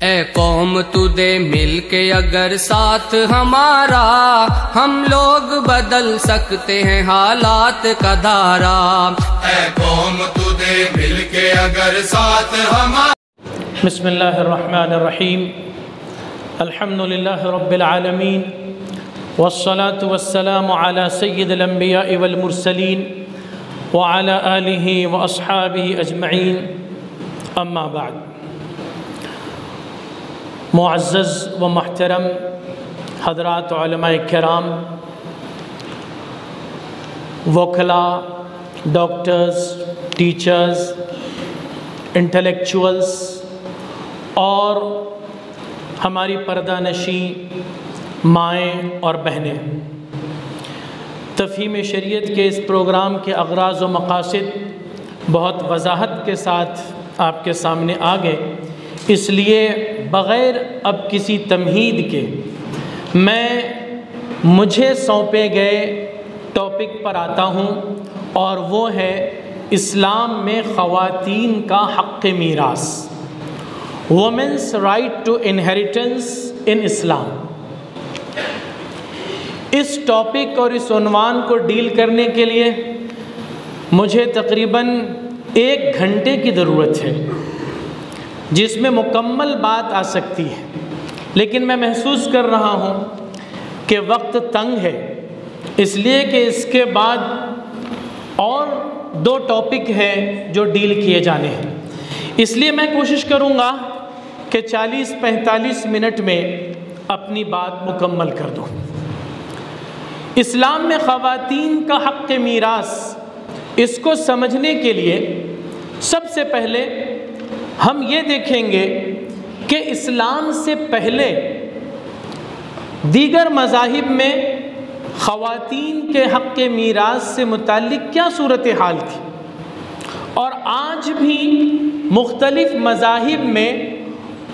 اے قوم تو دے مل کے اگر ساتھ ہمارا، ہم لوگ بدل سکتے ہیں حالات کا دھارا۔ اے قوم تو دے مل کے اگر ساتھ ہمارا۔ بسم اللہ الرحمن الرحیم، الحمد للہ رب العالمین، والصلاة والسلام على سید الانبیاء والمرسلین وعلى آلہ واصحابہ اجمعین، اما بعد۔ معزز و محترم حضرات علماء کرام، وکلاء، ڈاکٹرز، ٹیچرز، انٹلیکچوئلز اور ہماری پردہ نشین مائیں اور بہنیں، تفہیم شریعت کے اس پروگرام کے اغراض و مقاصد بہت وضاحت کے ساتھ آپ کے سامنے آ گئے، اس لیے بغیر اب کسی تمہید کے میں مجھے سونپے گئے ٹاپک پر آتا ہوں، اور وہ ہے اسلام میں خواتین کا حق میراث، women's right to inheritance in Islam. اس ٹاپک اور اس عنوان کو ڈیل کرنے کے لیے مجھے تقریباً 1 گھنٹے کی ضرورت ہے، جس میں مکمل بات آ سکتی ہے، لیکن میں محسوس کر رہا ہوں کہ وقت تنگ ہے، اس لیے کہ اس کے بعد اور 2 ٹاپک ہیں جو ڈیل کیے جانے ہیں، اس لیے میں کوشش کروں گا کہ 40-45 منٹ میں اپنی بات مکمل کر دوں۔ اسلام میں خواتین کا حق میراث، اس کو سمجھنے کے لیے سب سے پہلے ہم یہ دیکھیں گے کہ اسلام سے پہلے دیگر مذاہب میں خواتین کے حق میراث سے متعلق کیا صورتحال تھی، اور آج بھی مختلف مذاہب میں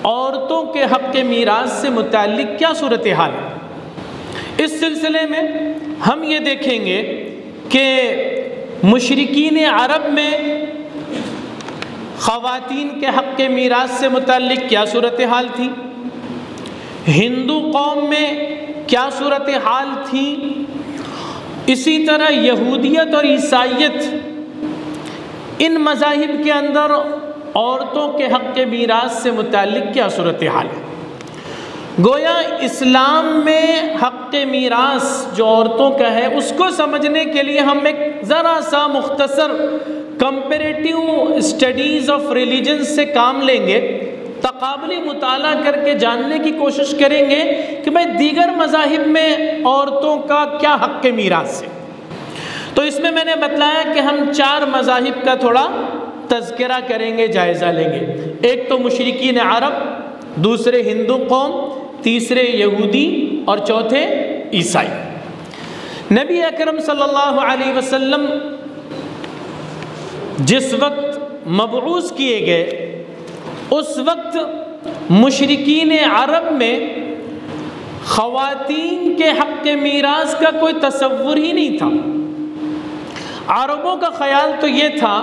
عورتوں کے حق میراث سے متعلق کیا صورتحال ہے۔ اس سلسلے میں ہم یہ دیکھیں گے کہ مشرکین عرب میں خواتین کے حق میراث سے متعلق کیا صورتحال تھی، ہندو قوم میں کیا صورتحال تھی، اسی طرح یہودیت اور عیسائیت، ان مذاہب کے اندر عورتوں کے حق میراث سے متعلق کیا صورتحال ہے۔ گویا اسلام میں حق میراث جو عورتوں کا ہے، اس کو سمجھنے کے لیے ہم ایک ذرا سا مختصر کمپیریٹیو اسٹڈیز آف ریلیجن سے کام لیں گے، تقابلی مطالعہ کر کے جاننے کی کوشش کریں گے کہ بھئی دیگر مذاہب میں عورتوں کا کیا حق میراث ہے۔ تو اس میں نے بتلایا کہ ہم 4 مذاہب کا تھوڑا تذکرہ کریں گے، جائزہ لیں گے۔ ایک تو مشرکین عرب، دوسرے ہندو قوم، تیسرے یہودی، اور چوتھے عیسائی۔ نبی اکرم صلی اللہ علیہ وسلم جس وقت مبعوث کیے گئے، اس وقت مشرکین عرب میں خواتین کے حق میراث کا کوئی تصور ہی نہیں تھا۔ عربوں کا خیال تو یہ تھا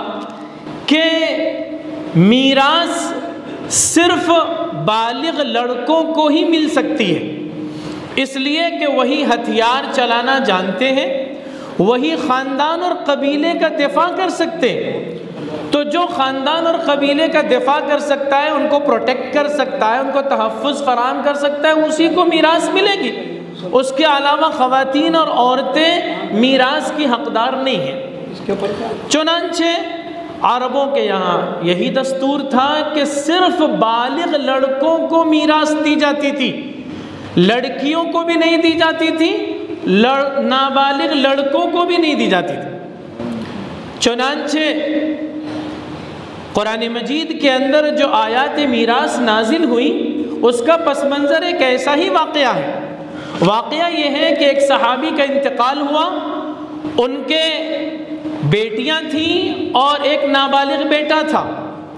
کہ میراث صرف بالغ لڑکوں کو ہی مل سکتی ہے، اس لیے کہ وہی ہتھیار چلانا جانتے ہیں، وہی خاندان اور قبیلے کا دفاع کر سکتے ہیں، تو جو خاندان اور قبیلے کا دفاع کر سکتا ہے، ان کو پروٹیکٹ کر سکتا ہے، ان کو تحفظ فراہم کر سکتا ہے، اسی کو میراث ملے گی۔ اس کے علاوہ خواتین اور عورتیں میراث کی حقدار نہیں ہیں۔ چنانچہ عربوں کے یہاں یہی دستور تھا کہ صرف بالغ لڑکوں کو میراث دی جاتی تھی، لڑکیوں کو بھی نہیں دی جاتی تھی، نابالغ لڑکوں کو بھی نہیں دی جاتی تھی۔ چنانچہ قرآن مجید کے اندر جو آیات میراث نازل ہوئی، اس کا پس منظر ایک ایسا ہی واقعہ ہے۔ واقعہ یہ ہے کہ ایک صحابی کا انتقال ہوا، ان کے بیٹیاں تھیں اور ایک نابالغ بیٹا تھا۔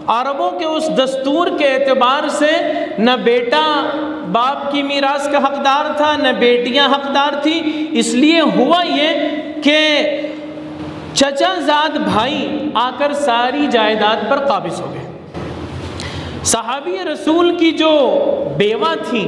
عربوں کے اس دستور کے اعتبار سے نہ بیٹا باپ کی میراث کا حقدار تھا، نہ بیٹیاں حقدار تھیں، اس لیے ہوا یہ کہ چچا زاد بھائی آ کر ساری جائیداد پر قابض ہو گئے۔ صحابی رسول کی جو بیوہ تھیں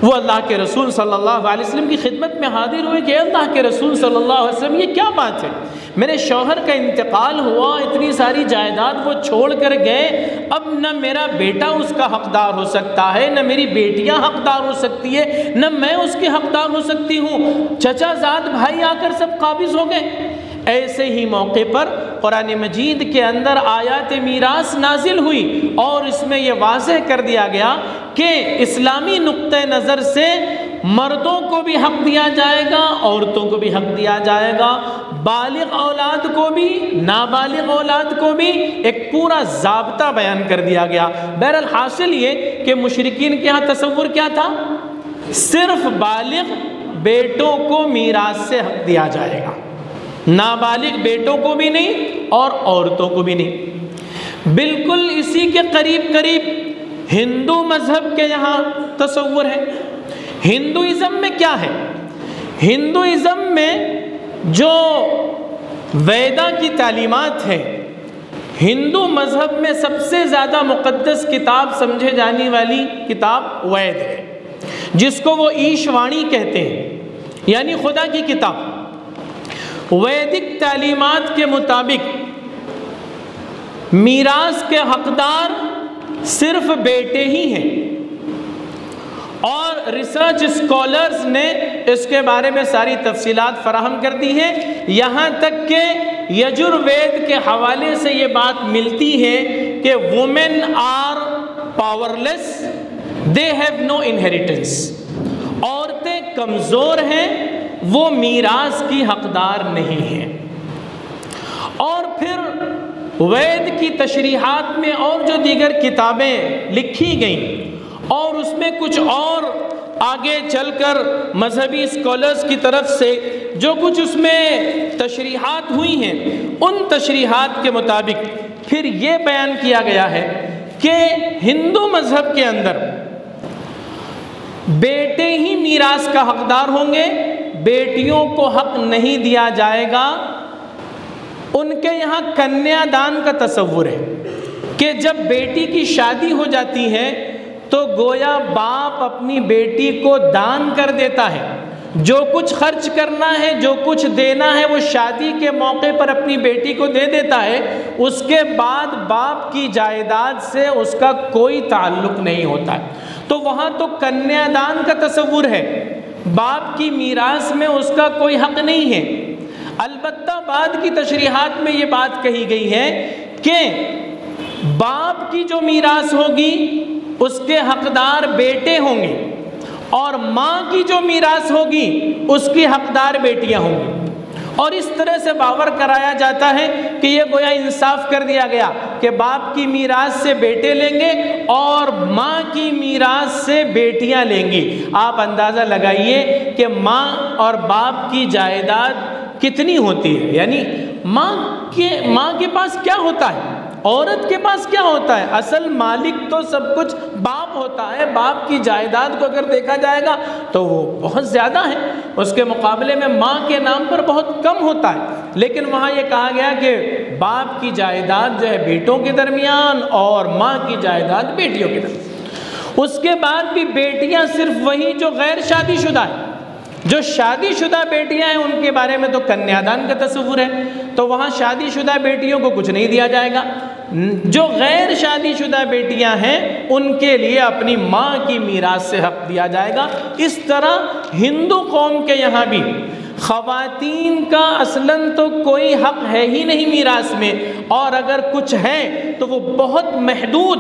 وہ اللہ کے رسول صلی اللہ علیہ وسلم کی خدمت میں حاضر ہوئے کہ اللہ کے رسول صلی اللہ علیہ وسلم یہ کیا بات ہے، میرے شوہر کا انتقال ہوا، اتنی ساری جائیداد وہ چھوڑ کر گئے، اب نہ میرا بیٹا اس کا حقدار ہو سکتا ہے، نہ میری بیٹیاں حقدار ہو سکتی ہے، نہ میں اس کی حقدار ہو سکتی ہوں، چچا زاد بھائی آ کر سب قابض ہو گئے۔ ایسے ہی موقع پر قرآن مجید کے اندر آیات میراث نازل ہوئی اور اس میں یہ واضح کر دیا گیا کہ اسلامی نقطہ نظر سے مردوں کو بھی حق دیا جائے گا، عورتوں کو بھی حق دیا جائے گا، بالغ اولاد کو بھی نابالغ اولاد کو بھی، ایک پورا ضابطہ بیان کر دیا گیا۔ بہرحال حاصل یہ کہ مشرکین کے ہاں تصور کیا تھا، صرف بالغ بیٹوں کو میراث سے حق دیا جائے گا، نابالغ بیٹوں کو بھی نہیں اور عورتوں کو بھی نہیں۔ بالکل اسی کے قریب قریب ہندو مذہب کے یہاں تصور ہے۔ ہندوازم میں کیا ہے؟ ہندوازم میں جو ویدا کی تعلیمات ہے، ہندو مذہب میں سب سے زیادہ مقدس کتاب سمجھے جانے والی کتاب وید ہے، جس کو وہ ایشوانی کہتے ہیں، یعنی خدا کی کتاب۔ ویدک تعلیمات کے مطابق میراث کے حقدار صرف بیٹے ہی ہیں، اور ریسرچ اسکالرز نے اس کے بارے میں ساری تفصیلات فراہم کر دی ہیں، یہاں تک کہ یجروید کے حوالے سے یہ بات ملتی ہے کہ women are powerless, they have no inheritance, عورتیں کمزور ہیں، وہ میراث کی حقدار نہیں ہیں۔ اور پھر وید کی تشریحات میں اور جو دیگر کتابیں لکھی گئیں اور اس میں کچھ اور آگے چل کر مذہبی اسکالرز کی طرف سے جو کچھ اس میں تشریحات ہوئی ہیں، ان تشریحات کے مطابق پھر یہ بیان کیا گیا ہے کہ ہندو مذہب کے اندر بیٹے ہی میراث کا حقدار ہوں گے، بیٹیوں کو حق نہیں دیا جائے گا۔ ان کے یہاں کنیا دان کا تصور ہے کہ جب بیٹی کی شادی ہو جاتی ہے تو گویا باپ اپنی بیٹی کو دان کر دیتا ہے، جو کچھ خرچ کرنا ہے، جو کچھ دینا ہے، وہ شادی کے موقع پر اپنی بیٹی کو دے دیتا ہے، اس کے بعد باپ کی جائیداد سے اس کا کوئی تعلق نہیں ہوتا ہے۔ تو وہاں تو کنیا دان کا تصور ہے، باپ کی میراث میں اس کا کوئی حق نہیں ہے۔ البتہ بعد کی تشریحات میں یہ بات کہی گئی ہے کہ باپ کی جو میراث ہوگی اس کے حقدار بیٹے ہوں گے، اور ماں کی جو میراث ہوگی اس کی حقدار بیٹیاں ہوں گی۔ اور اس طرح سے باور کرایا جاتا ہے کہ یہ گویا انصاف کر دیا گیا کہ باپ کی میراث سے بیٹے لیں گے اور ماں کی میراث سے بیٹیاں لیں گی۔ آپ اندازہ لگائیے کہ ماں اور باپ کی جائیداد کتنی ہوتی ہے، یعنی ماں کے پاس کیا ہوتا ہے، عورت کے پاس کیا ہوتا ہے؟ اصل مالک تو سب کچھ باپ ہوتا ہے۔ باپ کی جائیداد کو اگر دیکھا جائے گا تو وہ بہت زیادہ ہے، اس کے مقابلے میں ماں کے نام پر بہت کم ہوتا ہے۔ لیکن وہاں یہ کہا گیا کہ باپ کی جائیداد جو ہے بیٹوں کے درمیان اور ماں کی جائیداد بیٹیوں کے درمیان۔ اس کے بعد بھی بیٹیاں صرف وہی جو غیر شادی شدہ ہے، جو شادی شدہ بیٹیاں ہیں ان کے بارے میں تو کنیا دان کا تصور ہے، تو وہاں شادی شدہ بیٹیوں کو کچھ نہیں دیا جائے گا۔ جو غیر شادی شدہ بیٹیاں ہیں ان کے لیے اپنی ماں کی میراث سے حق دیا جائے گا۔ اس طرح ہندو قوم کے یہاں بھی خواتین کا اصلاً تو کوئی حق ہے ہی نہیں میراث میں، اور اگر کچھ ہے تو وہ بہت محدود،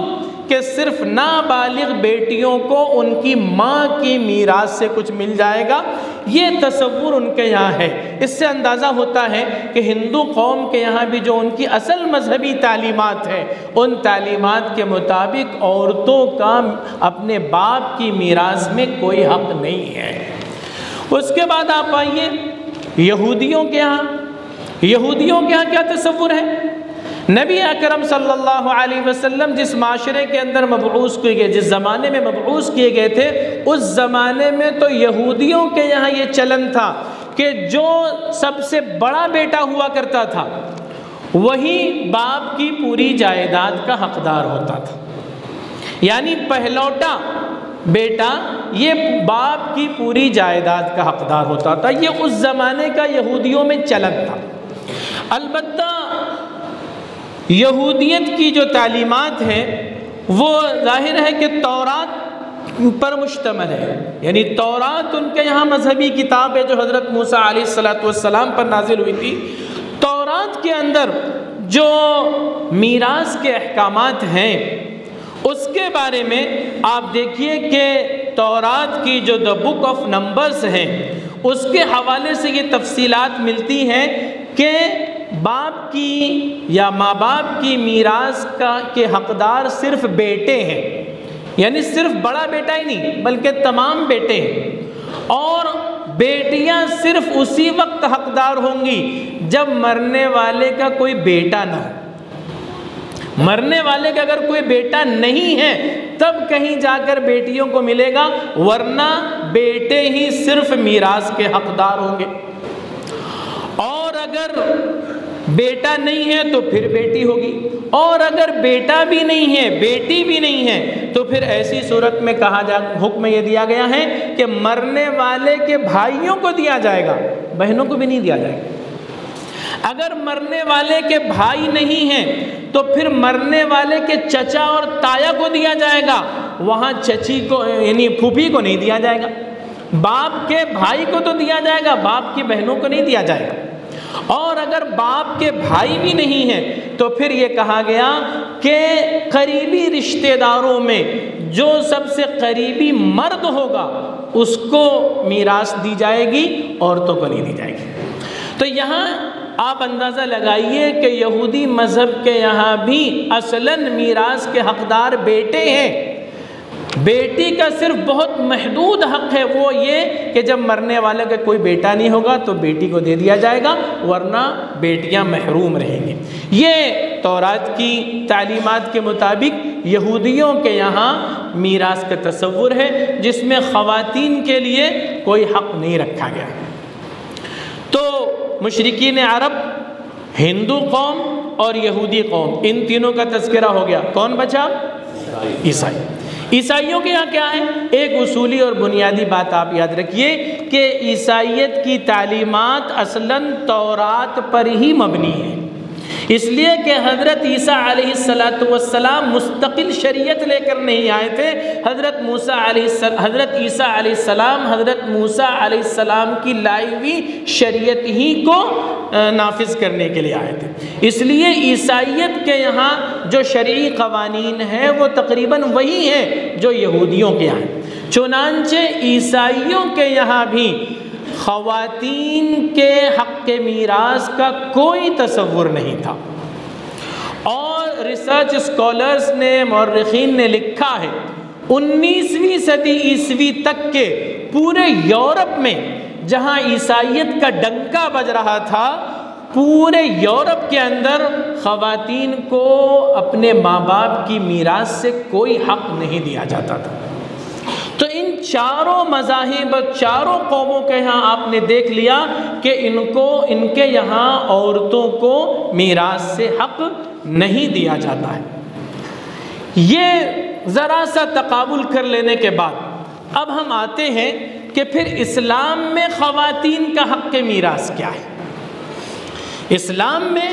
کہ صرف نابالغ بیٹیوں کو ان کی ماں کی میراث سے کچھ مل جائے گا۔ یہ تصور ان کے یہاں ہے۔ اس سے اندازہ ہوتا ہے کہ ہندو قوم کے یہاں بھی جو ان کی اصل مذہبی تعلیمات ہے، ان تعلیمات کے مطابق عورتوں کا اپنے باپ کی میراث میں کوئی حق نہیں ہے۔ اس کے بعد آپ آئیے یہودیوں کے یہاں کیا تصور ہے؟ نبی اکرم صلی اللہ علیہ وسلم جس معاشرے کے اندر مبعوث کیے گئے، جس زمانے میں مبعوث کیے گئے تھے، اس زمانے میں تو یہودیوں کے یہاں یہ چلن تھا کہ جو سب سے بڑا بیٹا ہوا کرتا تھا وہی باپ کی پوری جائیداد کا حقدار ہوتا تھا۔ یعنی پہلوٹا بیٹا یہ باپ کی پوری جائیداد کا حقدار ہوتا تھا. یہ اس زمانے کا یہودیوں میں چلن تھا. البتہ یہودیت کی جو تعلیمات ہیں وہ ظاہر ہے کہ تورات پر مشتمل ہے. یعنی تورات ان کے یہاں مذہبی کتاب ہے جو حضرت موسیٰ علیہ السلام پر نازل ہوئی تھی. تورات کے اندر جو میراث کے احکامات ہیں اس کے بارے میں آپ دیکھیے کہ تورات کی جو دا بک آف نمبرز ہیں اس کے حوالے سے یہ تفصیلات ملتی ہیں کہ باپ کی یا ماں باپ کی میراث کے حقدار صرف بیٹے ہیں. یعنی صرف بڑا بیٹا ہی نہیں بلکہ تمام بیٹے ہیں. اور بیٹیاں صرف اسی وقت حقدار ہوں گی جب مرنے والے کا کوئی بیٹا نہ ہو. مرنے والے کا اگر کوئی بیٹا نہیں ہے تب کہیں جا کر بیٹیوں کو ملے گا، ورنہ بیٹے ہی صرف میراث کے حقدار ہوں گے. اور اگر بیٹا نہیں ہے تو پھر بیٹی ہوگی، اور اگر بیٹا بھی نہیں ہے بیٹی بھی نہیں ہے تو پھر ایسی صورت میں حکم یہ دیا گیا ہے کہ مرنے والے کے بھائیوں کو دیا جائے گا، بہنوں کو بھی نہیں دیا جائے گا. اگر مرنے والے کے بھائی نہیں ہیں تو پھر مرنے والے کے چچا اور تایا کو دیا جائے گا، وہاں چچی کو یعنی پھوپھی کو نہیں دیا جائے گا. باپ کے بھائی کو تو دیا جائے گا، باپ کی بہنوں کو نہیں دیا جائے گا. اور اگر باپ کے بھائی بھی نہیں ہیں تو پھر یہ کہا گیا کہ قریبی رشتہ داروں میں جو سب سے قریبی مرد ہوگا اس کو میراث دی جائے گی، عورتوں کو نہیں دی جائے گی. تو یہاں آپ اندازہ لگائیے کہ یہودی مذہب کے یہاں بھی اصلاً میراث کے حقدار بیٹے ہیں. بیٹی کا صرف بہت محدود حق ہے، وہ یہ کہ جب مرنے والے کا کوئی بیٹا نہیں ہوگا تو بیٹی کو دے دیا جائے گا، ورنہ بیٹیاں محروم رہیں گی. یہ تورات کی تعلیمات کے مطابق یہودیوں کے یہاں میراث کا تصور ہے جس میں خواتین کے لیے کوئی حق نہیں رکھا گیا. تو مشرکین عرب، ہندو قوم اور یہودی قوم، ان تینوں کا تذکرہ ہو گیا. کون بچا؟ عیسائی. عیسائیوں کے یہاں کیا ہے؟ ایک اصولی اور بنیادی بات آپ یاد رکھیے کہ عیسائیت کی تعلیمات اصلاً تورات پر ہی مبنی ہے. اس لیے کہ حضرت عیسیٰ علیہ السلام مستقل شریعت لے کر نہیں آئے تھے. حضرت عیسیٰ علیہ السلام حضرت موسیٰ علیہ السلام کی لائی ہوئی شریعت ہی کو نافذ کرنے کے لیے آئے تھے. اس لیے عیسائیت کے یہاں جو شرعی قوانین ہیں وہ تقریباً وہی ہیں جو یہودیوں کے یہاں ہیں. چنانچہ عیسائیوں کے یہاں بھی خواتین کے حق میراث کا کوئی تصور نہیں تھا. اور ریسرچ اسکالرز نے، مورخین نے لکھا ہے 19ویں صدی عیسوی تک کے پورے یورپ میں جہاں عیسائیت کا ڈنکا بج رہا تھا، پورے یورپ کے اندر خواتین کو اپنے ماں باپ کی میراث سے کوئی حق نہیں دیا جاتا تھا. تو ان چاروں مذاہب، چاروں قوموں کے یہاں آپ نے دیکھ لیا کہ ان کے یہاں عورتوں کو میراث سے حق نہیں دیا جاتا ہے. یہ ذرا سا تقابل کر لینے کے بعد اب ہم آتے ہیں کہ پھر اسلام میں خواتین کا حق میراث کیا ہے. اسلام میں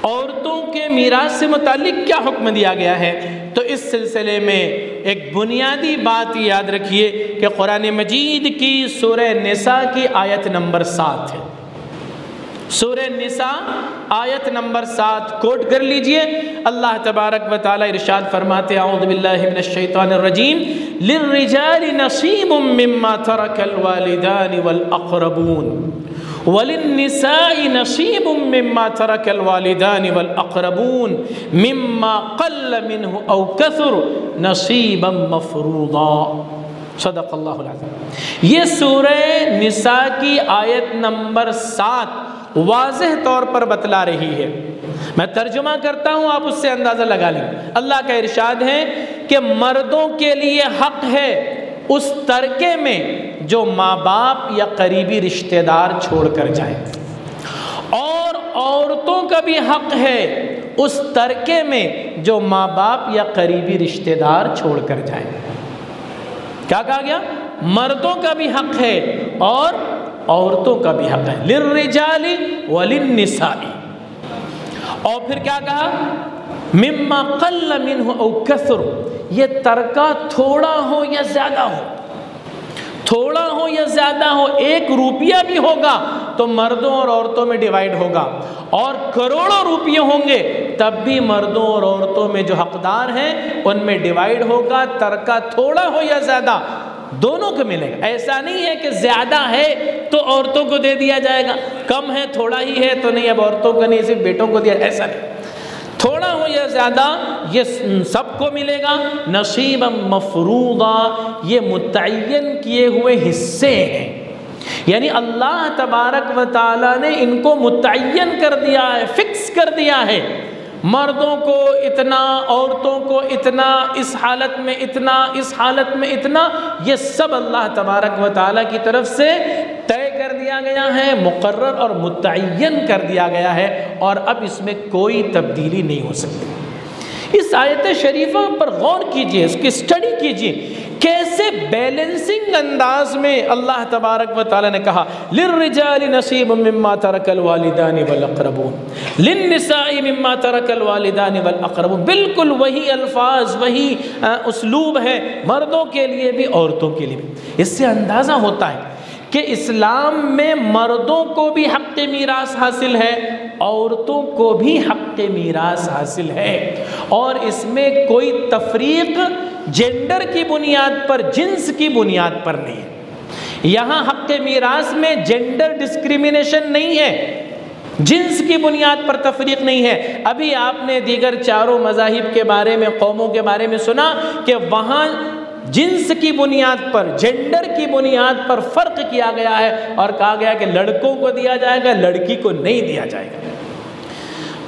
عورتوں کے میراث سے متعلق کیا حکم دیا گیا ہے؟ تو اس سلسلے میں ایک بنیادی بات یاد رکھیے کہ قرآن مجید کی سورہ نساء کی آیت نمبر 7 ہے. سورہ نساء آیت نمبر 7 کوٹ کر لیجئے. اللہ تبارک و تعالی ارشاد فرماتے ہیں اعوذ باللہ من الشیطان الرجیم للرجال نصیب مما ترک الوالدان والاقربون وَلِلنِّسَاءِ نَصِيبٌ مِّمَّا تَرَكَ الْوَالِدَانِ وَالْأَقْرَبُونَ مِمَّا قَلَّ مِنْهُ أَوْ كَثُرَ نَصِيبًا مَّفْرُوضًا. صدق اللہ العظیم. یہ سورہ نساء کی آیت نمبر 7 واضح طور پر بتلا رہی ہے. میں ترجمہ کرتا ہوں، آپ اس سے اندازہ لگا لیں. اللہ کا ارشاد ہے کہ مردوں کے لیے حق ہے اس ترکے میں جو ماں باپ یا قریبی رشتہ دار چھوڑ کر جائیں، اور عورتوں کا بھی حق ہے اس ترکے میں جو ماں باپ یا قریبی رشتہ دار چھوڑ کر جائیں۔ کیا کہا گیا؟ مردوں کا بھی حق ہے اور عورتوں کا بھی حق ہے، للرجال وللنساء۔ اور پھر کیا کہا؟ مما قل منہ او کثر، یہ ترکہ تھوڑا ہو یا زیادہ ہو، تھوڑا ہو یا زیادہ ہو، 1 روپیہ بھی ہوگا تو مردوں اور عورتوں میں ڈیوائیڈ ہوگا، اور کروڑوں روپیے ہوں گے تب بھی مردوں اور عورتوں میں جو حقدار ہیں ان میں ڈیوائیڈ ہوگا۔ ترکہ تھوڑا ہو یا زیادہ دونوں کو ملے گا۔ ایسا نہیں ہے کہ زیادہ ہے تو عورتوں کو دے دیا جائے گا، کم ہے تھوڑا ہی ہے تو نہیں اب عورتوں کو نہیں صرف بیٹوں کو دیا، ایسا نہیں۔ تھوڑا ہو یا زیادہ یہ سب کو ملے گا۔ نصیبا مفروضا، یہ متعین کیے ہوئے حصے ہیں، یعنی اللہ تبارک و تعالیٰ نے ان کو متعین کر دیا ہے، فکس کر دیا ہے۔ مردوں کو اتنا، عورتوں کو اتنا، اس حالت میں اتنا، اس حالت میں اتنا، یہ سب اللہ تبارک و تعالیٰ کی طرف سے طے کر دیا گیا ہے، مقرر اور متعین کر دیا گیا ہے، اور اب اس میں کوئی تبدیلی نہیں ہو سکتی۔ اس آیت شریفہ پر غور کیجئے، اس کی اسٹڈی کیجئے، کیسے بیلنسنگ انداز میں اللہ تبارک و تعالیٰ نے کہا للرجال نصیب مما ترک الوالدان والاقربون، للنساء مما ترک الوالدان والاقربون، بالکل وہی الفاظ، وہی اسلوب ہے مردوں کے لیے بھی عورتوں کے لیے بھی۔ اس سے اندازہ ہوتا ہے کہ اسلام میں مردوں کو بھی حق میراث حاصل ہے، عورتوں کو بھی حق میراث حاصل ہے، اور اس میں کوئی تفریق جینڈر کی بنیاد پر، جنس کی بنیاد پر نہیں ہے۔ یہاں حق میراث میں جینڈر ڈسکریمنیشن نہیں ہے، جنس کی بنیاد پر تفریق نہیں ہے۔ ابھی آپ نے دیگر چاروں مذاہب کے بارے میں، قوموں کے بارے میں سنا کہ وہاں جنس کی بنیاد پر، جینڈر کی بنیاد پر فرق کیا گیا ہے، اور کہا گیا کہ لڑکوں کو دیا جائے گا، لڑکی کو نہیں دیا جائے گا۔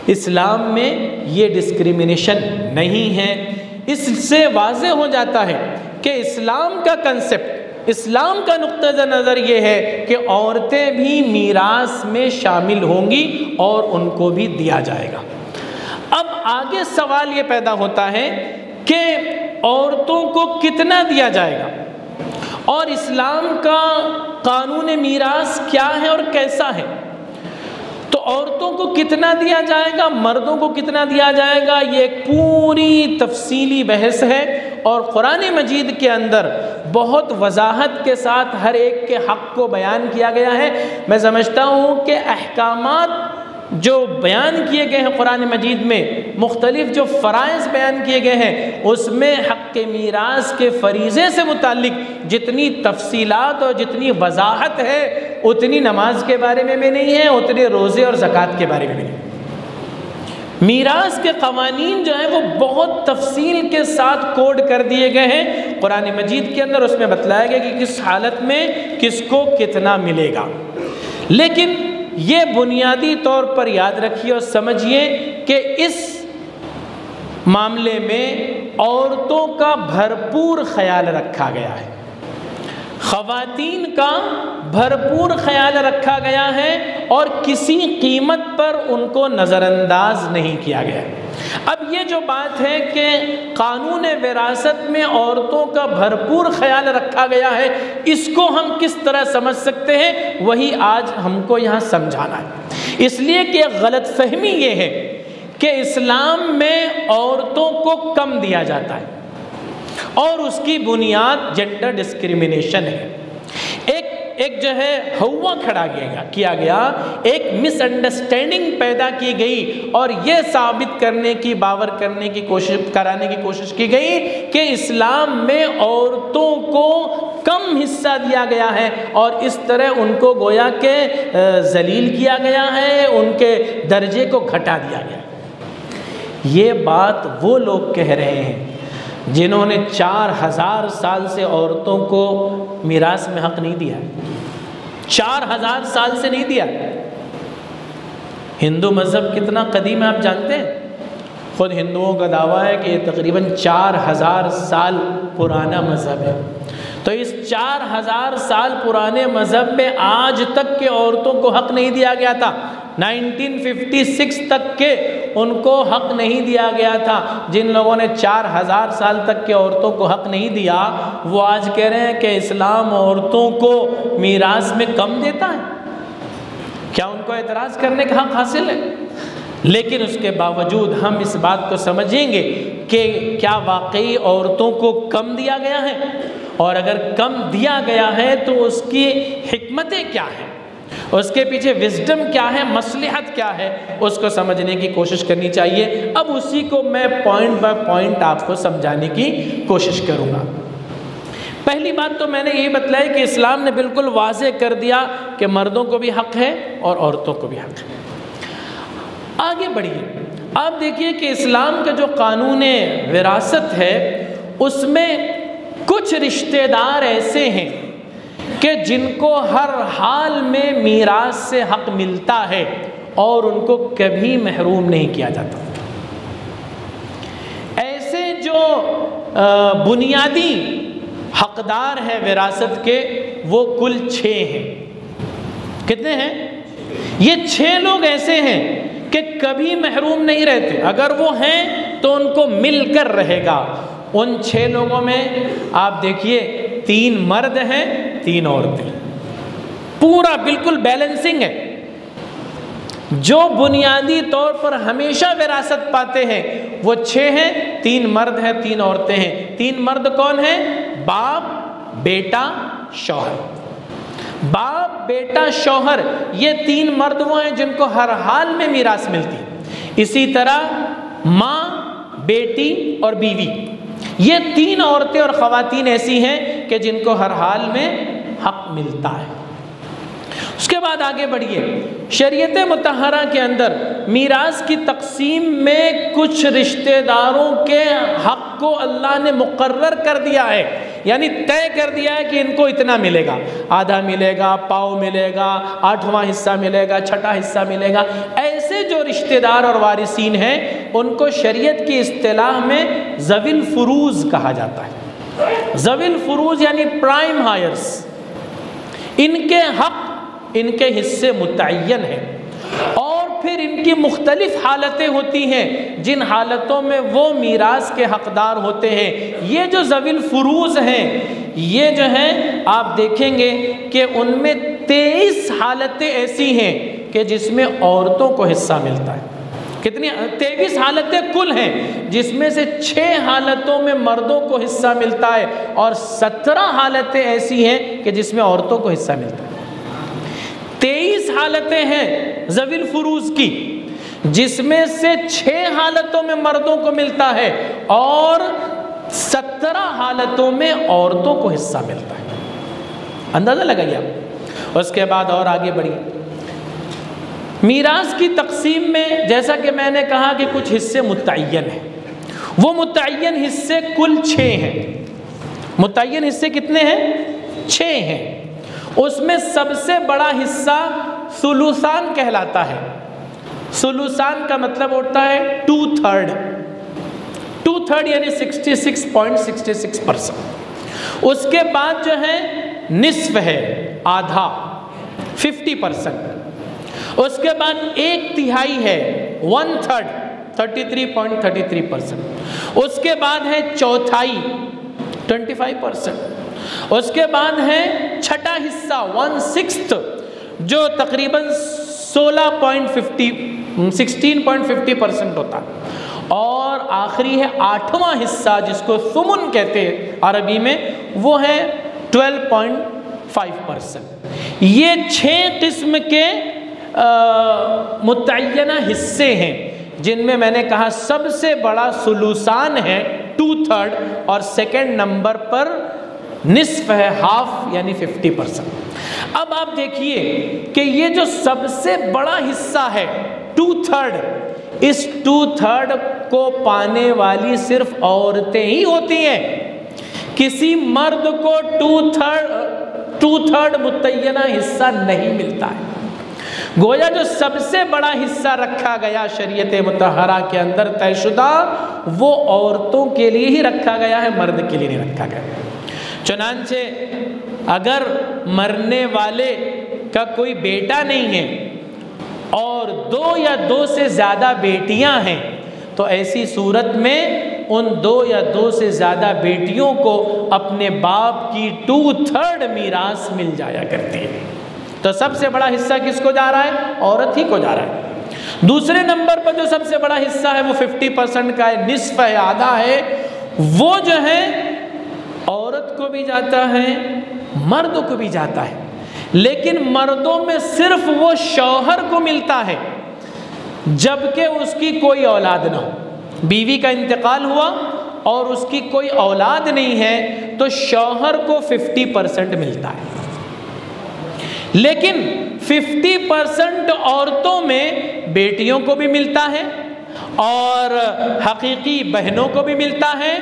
اسلام میں یہ ڈسکریمنیشن نہیں ہے۔ اس سے واضح ہو جاتا ہے کہ اسلام کا کنسپٹ، اسلام کا نقطہ نظر یہ ہے کہ عورتیں بھی میراث میں شامل ہوں گی اور ان کو بھی دیا جائے گا۔ اب آگے سوال یہ پیدا ہوتا ہے کہ عورتوں کو کتنا دیا جائے گا، اور اسلام کا قانون میراث کیا ہے اور کیسا ہے۔ تو عورتوں کو کتنا دیا جائے گا، مردوں کو کتنا دیا جائے گا، یہ ایک پوری تفصیلی بحث ہے، اور قرآن مجید کے اندر بہت وضاحت کے ساتھ ہر ایک کے حق کو بیان کیا گیا ہے۔ میں سمجھتا ہوں کہ احکامات جو بیان کیے گئے ہیں قرآن مجید میں، مختلف جو فرائض بیان کیے گئے ہیں، اس میں حق میراث کے فریضے سے متعلق جتنی تفصیلات اور جتنی وضاحت ہے اتنی نماز کے بارے میں بھی نہیں ہے، اتنے روزے اور زکوٰۃ کے بارے میں بھی نہیں۔ میراث کے قوانین جو ہیں وہ بہت تفصیل کے ساتھ کوڈ کر دیے گئے ہیں قرآن مجید کے اندر، اس میں بتلایا گیا کہ کس حالت میں کس کو کتنا ملے گا۔ لیکن یہ بنیادی طور پر یاد رکھیے اور سمجھیے کہ اس معاملے میں عورتوں کا بھرپور خیال رکھا گیا ہے، خواتین کا بھرپور خیال رکھا گیا ہے، اور کسی قیمت پر ان کو نظر انداز نہیں کیا گیا۔ اب یہ جو بات ہے کہ قانون وراثت میں عورتوں کا بھرپور خیال رکھا گیا ہے، اس کو ہم کس طرح سمجھ سکتے ہیں، وہی آج ہم کو یہاں سمجھانا ہے۔ اس لیے کہ غلط فہمی یہ ہے کہ اسلام میں عورتوں کو کم دیا جاتا ہے، اور اس کی بنیاد جینڈر ڈسکریمنیشن ہے۔ ایک جو ہے ہوا کھڑا کیا گیا، ایک مس انڈرسٹینڈنگ پیدا کی گئی، اور یہ ثابت کرنے کی، باور کرنے کی کرانے کی کوشش کی گئی کہ اسلام میں عورتوں کو کم حصہ دیا گیا ہے، اور اس طرح ان کو گویا کہ ذلیل کیا گیا ہے، ان کے درجے کو گھٹا دیا گیا۔ یہ بات وہ لوگ کہہ رہے ہیں جنہوں نے 4000 سال سے عورتوں کو میراث میں حق نہیں دیا، 4000 سال سے نہیں دیا۔ ہندو مذہب کتنا قدیم ہے آپ جانتے ہیں؟ خود ہندوؤں کا دعویٰ ہے کہ یہ تقریباً 4000 سال پرانا مذہب ہے۔ تو اس 4000 سال پرانے مذہب میں آج تک کے عورتوں کو حق نہیں دیا گیا تھا۔ 1956 تک کے ان کو حق نہیں دیا گیا تھا، جن لوگوں نے 4000 سال تک کے عورتوں کو حق نہیں دیا، وہ آج کہہ رہے ہیں کہ اسلام عورتوں کو میراث میں کم دیتا ہے۔ کیا ان کو اعتراض کرنے کا حق حاصل ہے؟ لیکن اس کے باوجود ہم اس بات کو سمجھیں گے کہ کیا واقعی عورتوں کو کم دیا گیا ہے، اور اگر کم دیا گیا ہے تو اس کی حکمتیں کیا ہیں، اس کے پیچھے وزڈم کیا ہے، مصلحت کیا ہے، اس کو سمجھنے کی کوشش کرنی چاہیے۔ اب اسی کو میں پوائنٹ بائی پوائنٹ آپ کو سمجھانے کی کوشش کروں گا۔ پہلی بات تو میں نے یہی بتلائی کہ اسلام نے بالکل واضح کر دیا کہ مردوں کو بھی حق ہے اور عورتوں کو بھی حق ہے۔ آگے بڑھیے، آپ دیکھیے کہ اسلام کا جو قانون وراثت ہے اس میں کچھ رشتہ دار ایسے ہیں کہ جن کو ہر حال میں میراث سے حق ملتا ہے اور ان کو کبھی محروم نہیں کیا جاتا۔ ایسے جو بنیادی حقدار ہیں وراثت کے وہ کل 6 ہیں۔ کتنے ہیں؟ یہ 6 لوگ ایسے ہیں کہ کبھی محروم نہیں رہتے، اگر وہ ہیں تو ان کو مل کر رہے گا۔ ان 6 لوگوں میں آپ دیکھیے 3 مرد ہیں 3 عورتیں، پورا بالکل بیلنسنگ ہے۔ جو بنیادی طور پر ہمیشہ وراثت پاتے ہیں وہ 6 ہیں، 3 مرد ہیں 3 عورتیں ہیں۔ 3 مرد کون ہیں؟ باپ، بیٹا، شوہر۔ باپ، بیٹا، شوہر، یہ 3 مرد وہ ہیں جن کو ہر حال میں میراث ملتی ہے۔ اسی طرح ماں، بیٹی اور بیوی، یہ 3 عورتیں اور خواتین ایسی ہیں کہ جن کو ہر حال میں حق ملتا ہے۔ اس کے بعد آگے بڑھیے، شریعت مطہرہ کے اندر میراث کی تقسیم میں کچھ رشتہ داروں کے حق کو اللہ نے مقرر کر دیا ہے، یعنی طے کر دیا ہے کہ ان کو اتنا ملے گا، آدھا ملے گا، پاؤ ملے گا، 8واں حصہ ملے گا، 6واں حصہ ملے گا۔ ایسے جو رشتہ دار اور وارثین ہیں ان کو شریعت کی اصطلاح میں ذوی الفروض کہا جاتا ہے۔ ذوی الفروض یعنی پرائم ہائرز، ان کے حق، ان کے حصے متعین ہیں، اور پھر ان کی مختلف حالتیں ہوتی ہیں جن حالتوں میں وہ میراث کے حقدار ہوتے ہیں۔ یہ جو ذوی الفروض ہیں یہ جو ہیں آپ دیکھیں گے کہ ان میں 23 حالتیں ایسی ہیں کہ جس میں عورتوں کو حصہ ملتا ہے۔ کتنی؟ 23 حالتیں کل ہیں، جس میں سے 6 حالتوں میں مردوں کو حصہ ملتا ہے اور 17 حالتیں ایسی ہیں کہ جس میں عورتوں کو حصہ ملتا ہے۔ 23 حالتیں ہیں ذوی الفروض کی، جس میں سے 6 حالتوں میں مردوں کو ملتا ہے اور 17 حالتوں میں عورتوں کو حصہ ملتا ہے۔ اندازہ لگائیے آپ۔ اس کے بعد اور آگے بڑھیے، میراث کی تقسیم میں جیسا کہ میں نے کہا کہ کچھ حصے متعین ہیں، وہ متعین حصے کل 6 ہیں۔ متعین حصے کتنے ہیں؟ 6 ہیں۔ اس میں سب سے بڑا حصہ ثلثان کہلاتا ہے۔ ثلثان کا مطلب ہوتا ہے 2/3 یعنی 66.66%۔ اس کے بعد جو ہے نصف ہے، آدھا 50%۔ اس کے بعد 1/3 ہے 1/3 33.33%۔ اس کے بعد ہے چوتھائی 25%۔ اس کے بعد ہے 6واں حصہ 1/6 جو تقریباً 16.50% ہوتا ہے، اور آخری ہے 8واں حصہ جس کو ثمن کہتے ہیں عربی میں، وہ ہے 12.5%۔ یہ 6 قسم کے متعینہ حصے ہیں جن میں نے کہا سب سے بڑا ثلثان ہے 2/3 اور سیکنڈ نمبر پر نصف ہے، ہاف یعنی 50%۔ اب آپ دیکھیے کہ یہ جو سب سے بڑا حصہ ہے 2/3، اس 2/3 کو پانے والی صرف عورتیں ہی ہوتی ہیں۔ کسی مرد کو 2/3 متعینہ حصہ نہیں ملتا ہے۔ گویا جو سب سے بڑا حصہ رکھا گیا شریعت مطہرہ کے اندر طے شدہ، وہ عورتوں کے لیے ہی رکھا گیا ہے، مرد کے لیے نہیں رکھا گیا۔ چنانچہ اگر مرنے والے کا کوئی بیٹا نہیں ہے اور 2 یا 2 سے زیادہ بیٹیاں ہیں تو ایسی صورت میں ان 2 یا 2 سے زیادہ بیٹیوں کو اپنے باپ کی 2/3 میراث مل جایا کرتی ہے۔ تو سب سے بڑا حصہ کس کو جا رہا ہے؟ عورت ہی کو جا رہا ہے۔ دوسرے نمبر پر جو سب سے بڑا حصہ ہے وہ 50% کا ہے، نصف ہے، آدھا ہے، وہ جو ہے عورت کو بھی جاتا ہے، مرد کو بھی جاتا ہے، لیکن مردوں میں صرف وہ شوہر کو ملتا ہے جبکہ اس کی کوئی اولاد نہ ہو۔ بیوی کا انتقال ہوا اور اس کی کوئی اولاد نہیں ہے تو شوہر کو 50% ملتا ہے، لیکن 50% عورتوں میں بیٹیوں کو بھی ملتا ہے اور حقیقی بہنوں کو بھی ملتا ہے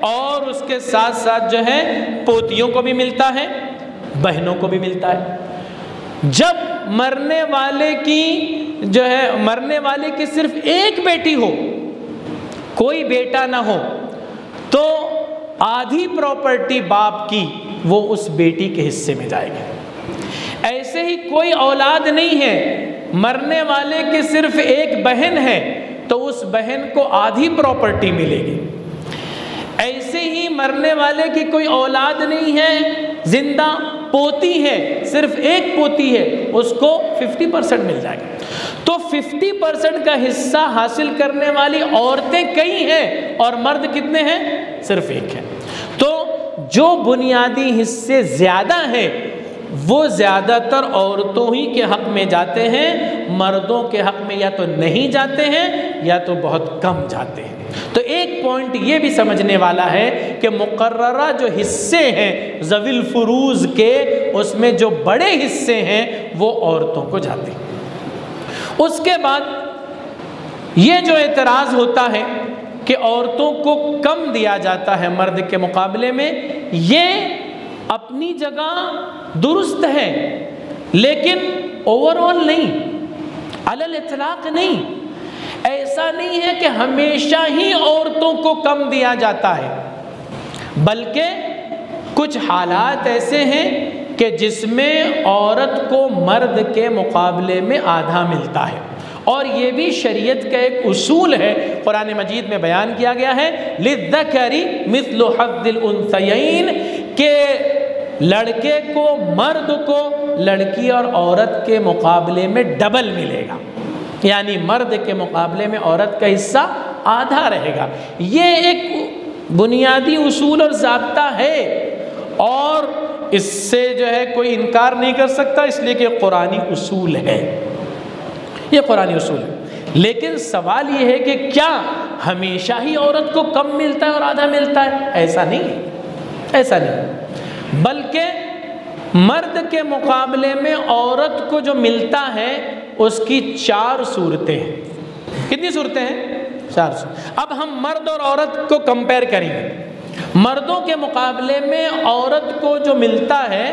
اور اس کے ساتھ ساتھ جو ہے پوتیوں کو بھی ملتا ہے، بہنوں کو بھی ملتا ہے۔ جب مرنے والے کی صرف ایک بیٹی ہو، کوئی بیٹا نہ ہو، تو آدھی پراپرٹی باپ کی وہ اس بیٹی کے حصے میں جائے گی۔ ایسے ہی کوئی اولاد نہیں ہے، مرنے والے کی صرف ایک بہن ہے تو اس بہن کو آدھی پراپرٹی ملے گی۔ ایسے ہی مرنے والے کی کوئی اولاد نہیں ہے، زندہ پوتی ہے، صرف ایک پوتی ہے، اس کو 50% مل جائے گا۔ تو 50% کا حصہ حاصل کرنے والی عورتیں کئی ہیں اور مرد کتنے ہیں؟ صرف ایک ہے۔ تو جو بنیادی حصے زیادہ ہیں وہ زیادہ تر عورتوں ہی کے حق میں جاتے ہیں، مردوں کے حق میں یا تو نہیں جاتے ہیں یا تو بہت کم جاتے ہیں۔ تو ایک پوائنٹ یہ بھی سمجھنے والا ہے کہ مقررہ جو حصے ہیں ذوی الفروض کے، اس میں جو بڑے حصے ہیں وہ عورتوں کو جاتے ہیں۔ اس کے بعد یہ جو اعتراض ہوتا ہے کہ عورتوں کو کم دیا جاتا ہے مرد کے مقابلے میں، یہ اپنی جگہ درست ہے لیکن اوورآل نہیں، علی الاطلاق نہیں۔ ایسا نہیں ہے کہ ہمیشہ ہی عورتوں کو کم دیا جاتا ہے، بلکہ کچھ حالات ایسے ہیں کہ جس میں عورت کو مرد کے مقابلے میں آدھا ملتا ہے، اور یہ بھی شریعت کا ایک اصول ہے، قرآن مجید میں بیان کیا گیا ہے للذکر مثل حظ الانثیین، کہ لڑکے کو، مرد کو لڑکی اور عورت کے مقابلے میں ڈبل ملے گا، یعنی مرد کے مقابلے میں عورت کا حصہ آدھا رہے گا۔ یہ ایک بنیادی اصول اور ضابطہ ہے اور اس سے جو ہے کوئی انکار نہیں کر سکتا، اس لیے کہ قرآنی اصول ہے، یہ قرآنی اصول ہے۔ لیکن سوال یہ ہے کہ کیا ہمیشہ ہی عورت کو کم ملتا ہے اور آدھا ملتا ہے؟ ایسا نہیں ہے، ایسا نہیں، بلکہ مرد کے مقابلے میں عورت کو جو ملتا ہے اس کی 4 صورتیں ہیں۔ کتنی صورتیں ہیں؟ 4 صورتیں۔ اب ہم مرد اور عورت کو کمپیئر کریں گے۔ مردوں کے مقابلے میں عورت کو جو ملتا ہے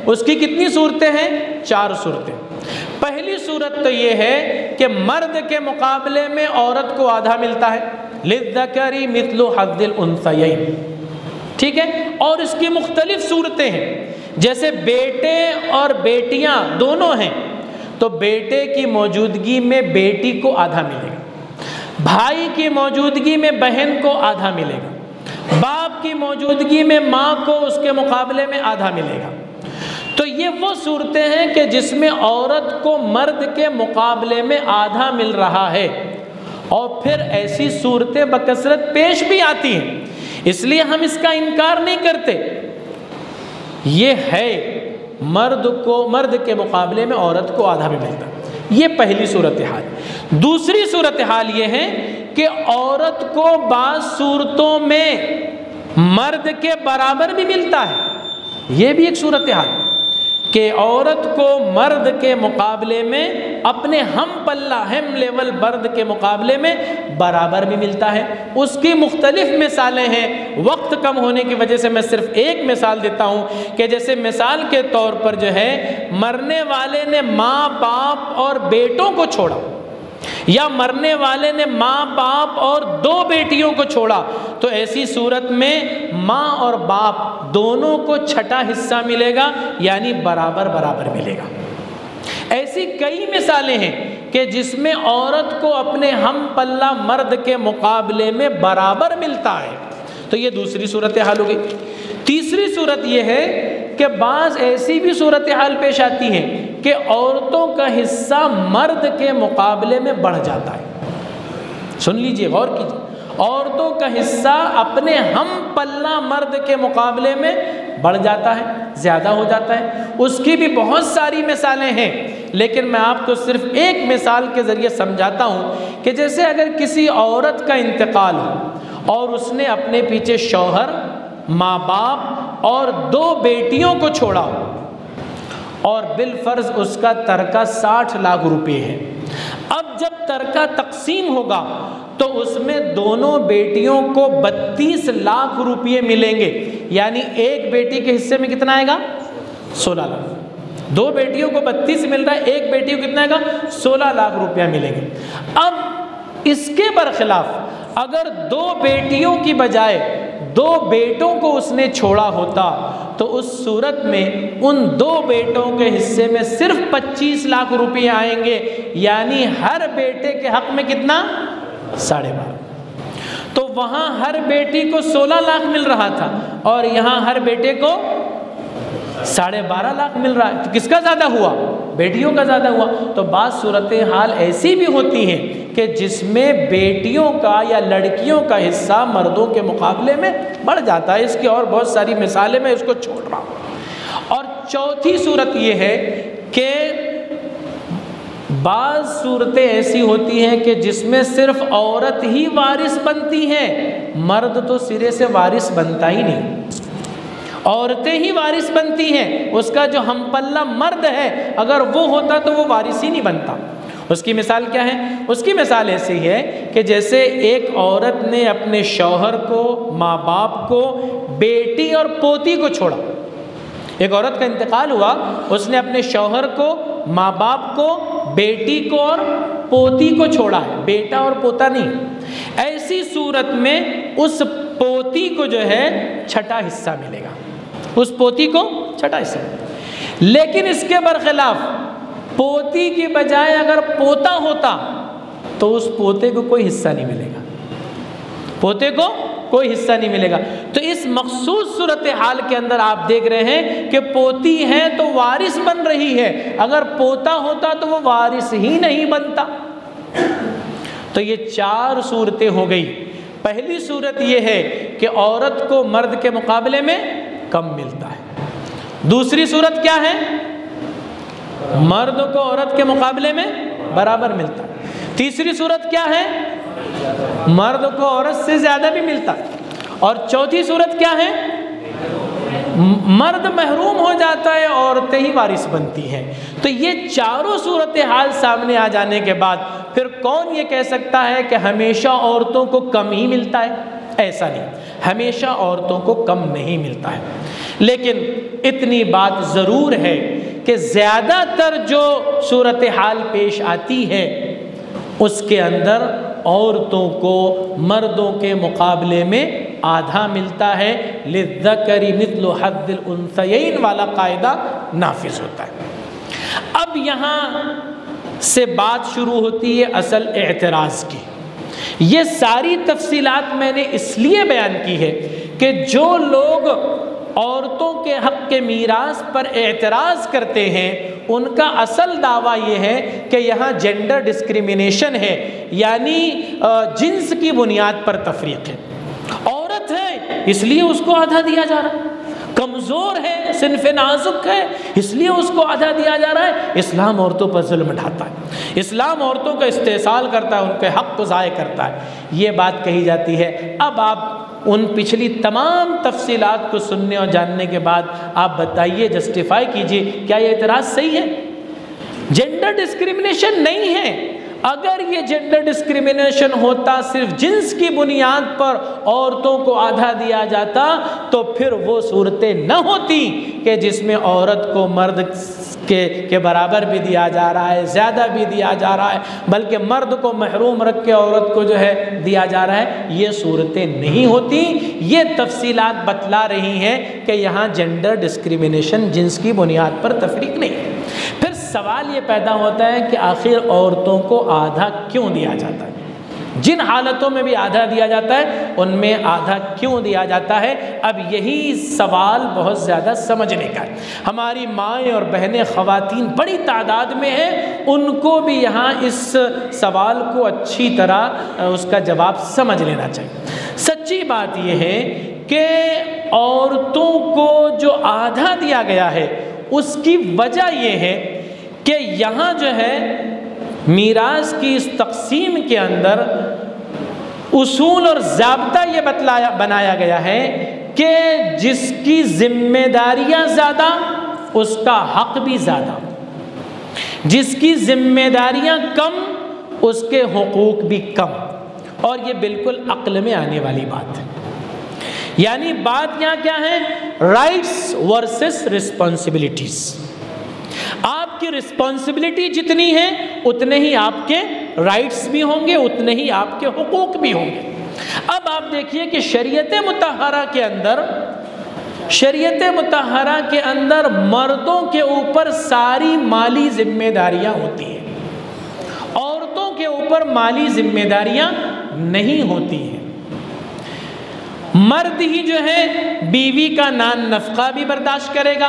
اس کی کتنی صورتیں ہیں؟ 4 صورتیں۔ پہلی صورت تو یہ ہے کہ مرد کے مقابلے میں عورت کو آدھا ملتا ہے، للذکر مثل حظ الانثیین، ٹھیک ہے؟ اور اس کی مختلف صورتیں ہیں، جیسے بیٹے اور بیٹیاں دونوں ہیں تو بیٹے کی موجودگی میں بیٹی کو آدھا ملے گا، بھائی کی موجودگی میں بہن کو آدھا ملے گا، باپ کی موجودگی میں ماں کو اس کے مقابلے میں آدھا ملے گا۔ تو یہ وہ صورتیں ہیں کہ جس میں عورت کو مرد کے مقابلے میں آدھا مل رہا ہے، اور پھر ایسی صورتیں بکثرت پیش بھی آتی ہیں، اس لیے ہم اس کا انکار نہیں کرتے۔ یہ ہے مرد کے مقابلے میں عورت کو آدھا بھی ملتا، یہ پہلی صورتحال۔ دوسری صورتحال یہ ہے کہ عورت کو بعض صورتوں میں مرد کے برابر بھی ملتا ہے، یہ بھی ایک صورتحال کہ عورت کو مرد کے مقابلے میں اپنے ہم پلہ ہم لیول مرد کے مقابلے میں برابر بھی ملتا ہے۔ اس کی مختلف مثالیں ہیں، وقت کم ہونے کی وجہ سے میں صرف ایک مثال دیتا ہوں کہ جیسے مثال کے طور پر جو ہے مرنے والے نے ماں باپ اور بیٹوں کو چھوڑا، یا مرنے والے نے ماں باپ اور 2 بیٹیوں کو چھوڑا، تو ایسی صورت میں ماں اور باپ دونوں کو چھٹا حصہ ملے گا، یعنی برابر برابر ملے گا۔ ایسی کئی مثالیں ہیں کہ جس میں عورت کو اپنے ہم پلہ مرد کے مقابلے میں برابر ملتا ہے، تو یہ دوسری صورتحال ہو گئی۔ تیسری صورت یہ ہے کہ بعض ایسی بھی صورتحال پیش آتی ہیں کہ عورتوں کا حصہ مرد کے مقابلے میں بڑھ جاتا ہے۔ سن لیجئے، غور کیجئے، عورتوں کا حصہ اپنے ہم پلہ مرد کے مقابلے میں بڑھ جاتا ہے، زیادہ ہو جاتا ہے۔ اس کی بھی بہت ساری مثالیں ہیں، لیکن میں آپ کو صرف ایک مثال کے ذریعے سمجھاتا ہوں کہ جیسے اگر کسی عورت کا انتقال ہو اور اس نے اپنے پیچھے شوہر، ماں باپ اور 2 بیٹیوں کو چھوڑا ہو، اور بالفرض اس کا ترکہ 60 لاکھ روپے ہے۔ اب جب ترکہ تقسیم ہوگا تو اس میں دونوں بیٹیوں کو 32 لاکھ روپے ملیں گے، یعنی ایک بیٹی کے حصے میں کتنا آئے گا؟ 16 لاکھ۔ 2 بیٹیوں کو 32 مل رہا ہے، ایک بیٹی کو کتنا آئے گا؟ 16 لاکھ روپیہ ملیں گے۔ اب اس کے برخلاف اگر 2 بیٹیوں کی بجائے 2 بیٹوں کو اس نے چھوڑا ہوتا تو اس صورت میں ان 2 بیٹوں کے حصے میں صرف 25 لاکھ روپے آئیں گے، یعنی ہر بیٹے کے حق میں کتنا؟ 12.5۔ تو وہاں ہر بیٹی کو 16 لاکھ مل رہا تھا اور یہاں ہر بیٹے کو 12.5 لاکھ مل رہا ہے، تو کس کا زیادہ ہوا؟ بیٹیوں کا زیادہ ہوا۔ تو بعض صورتحال ایسی بھی ہوتی ہیں کہ جس میں بیٹیوں کا یا لڑکیوں کا حصہ مردوں کے مقابلے میں بڑھ جاتا ہے۔ اس کی اور بہت ساری مثالیں، میں اس کو چھوڑ رہا ہوں۔ اور چوتھی صورت یہ ہے کہ بعض صورتیں ایسی ہوتی ہیں کہ جس میں صرف عورت ہی وارث بنتی ہیں، مرد تو سرے سے وارث بنتا ہی نہیں، عورتیں ہی وارث بنتی ہیں۔ اس کا جو ہم پلہ مرد ہے اگر وہ ہوتا تو وہ وارث ہی نہیں بنتا۔ اس کی مثال کیا ہے؟ اس کی مثال ایسی ہے کہ جیسے ایک عورت نے اپنے شوہر کو، ماں باپ کو، بیٹی اور پوتی کو چھوڑا۔ ایک عورت کا انتقال ہوا، اس نے اپنے شوہر کو، ماں باپ کو، بیٹی کو اور پوتی کو چھوڑا ہے، بیٹا اور پوتا نہیں۔ ایسی صورت میں اس پوتی کو جو ہے 6واں حصہ ملے گا، اس پوتی کو 6واں حصہ ملے گا۔ لیکن اس کے برخلاف پوتی کی بجائے اگر پوتا ہوتا تو اس پوتے کو کوئی حصہ نہیں ملے گا، پوتے کو کوئی حصہ نہیں ملے گا۔ تو اس مخصوص صورتحال کے اندر آپ دیکھ رہے ہیں کہ پوتی ہے تو وارث بن رہی ہے، اگر پوتا ہوتا تو وہ وارث ہی نہیں بنتا۔ تو یہ 4 صورتیں ہو گئی۔ پہلی صورت یہ ہے کہ عورت کو مرد کے مقابلے میں کم ملتا ہے۔ دوسری صورت کیا ہے؟ مرد کو عورت کے مقابلے میں برابر ملتا ہے۔ تیسری صورت کیا ہے؟ مرد کو عورت سے زیادہ بھی ملتا ہے۔ اور چوتھی صورت کیا ہے؟ مرد محروم ہو جاتا ہے، عورتیں ہی وارث بنتی ہیں۔ تو یہ 4 صورتحال سامنے آ جانے کے بعد پھر کون یہ کہہ سکتا ہے کہ ہمیشہ عورتوں کو کم ہی ملتا ہے؟ ایسا نہیں، ہمیشہ عورتوں کو کم نہیں ملتا ہے۔ لیکن اتنی بات ضرور ہے کہ زیادہ تر جو صورتحال پیش آتی ہے اس کے اندر عورتوں کو مردوں کے مقابلے میں آدھا ملتا ہے، للذکر مثل حظ الانثیین والا قاعدہ نافذ ہوتا ہے۔ اب یہاں سے بات شروع ہوتی ہے اصل اعتراض کی۔ یہ ساری تفصیلات میں نے اس لیے بیان کی ہے کہ جو لوگ عورتوں کے حق کے میراث پر اعتراض کرتے ہیں ان کا اصل دعویٰ یہ ہے کہ یہاں جینڈر ڈسکریمنیشن ہے، یعنی جنس کی بنیاد پر تفریق ہے۔ عورت ہے اس لیے اس کو آدھا دیا جا رہا ہے، کمزور ہے، صنف نازک ہے اس لیے اس کو آدھا دیا جا رہا ہے۔ اسلام عورتوں پر ظلم ڈھاتا ہے، اسلام عورتوں کا استحصال کرتا ہے، ان کے حق کو ضائع کرتا ہے، یہ بات کہی جاتی ہے۔ اب آپ ان پچھلی تمام تفصیلات کو سننے اور جاننے کے بعد آپ بتائیے، جسٹیفائی کیجئے، کیا یہ اعتراض صحیح ہے؟ جینڈر ڈسکریمنیشن نہیں ہے۔ اگر یہ جینڈر ڈسکریمنیشن ہوتا، صرف جنس کی بنیاد پر عورتوں کو آدھا دیا جاتا تو پھر وہ صورتیں نہ ہوتی کہ جس میں عورت کو مرد کے برابر بھی دیا جا رہا ہے، زیادہ بھی دیا جا رہا ہے، بلکہ مرد کو محروم رکھ کے عورت کو جو ہے دیا جا رہا ہے، یہ صورتیں نہیں ہوتی۔ یہ تفصیلات بتلا رہی ہیں کہ یہاں جینڈر ڈسکریمنیشن جنس کی بنیاد پر تفریق نہیں ہے۔ پھر سوال یہ پیدا ہوتا ہے کہ آخر عورتوں کو آدھا کیوں دیا جاتا ہے؟ جن حالتوں میں بھی آدھا دیا جاتا ہے ان میں آدھا کیوں دیا جاتا ہے؟ اب یہی سوال بہت زیادہ سمجھنے کا ہے۔ ہماری مائیں اور بہنیں خواتین بڑی تعداد میں ہیں، ان کو بھی یہاں اس سوال کو اچھی طرح اس کا جواب سمجھ لینا چاہیے۔ سچی بات یہ ہے کہ عورتوں کو جو آدھا دیا گیا ہے اس کی وجہ یہ ہے کہ یہاں جو ہے میراث کی اس تقسیم کے اندر اصول اور ضابطہ یہ بنایا گیا ہے کہ جس کی ذمہ داریاں زیادہ اس کا حق بھی زیادہ، جس کی ذمہ داریاں کم اس کے حقوق بھی کم، اور یہ بالکل عقل میں آنے والی بات ہے۔ یعنی بات یہاں کیا ہے؟ Rights versus responsibilities. آپ کی رسپانسبلٹی جتنی ہے اتنے ہی آپ کے رائٹس بھی ہوں گے، اتنے ہی آپ کے حقوق بھی ہوں گے۔ اب آپ دیکھیے کہ شریعت مطہرہ کے اندر مردوں کے اوپر ساری مالی ذمہ داریاں ہوتی ہیں، عورتوں کے اوپر مالی ذمہ داریاں نہیں ہوتی ہیں۔ مرد ہی جو ہے بیوی کا نان نفقہ بھی برداشت کرے گا،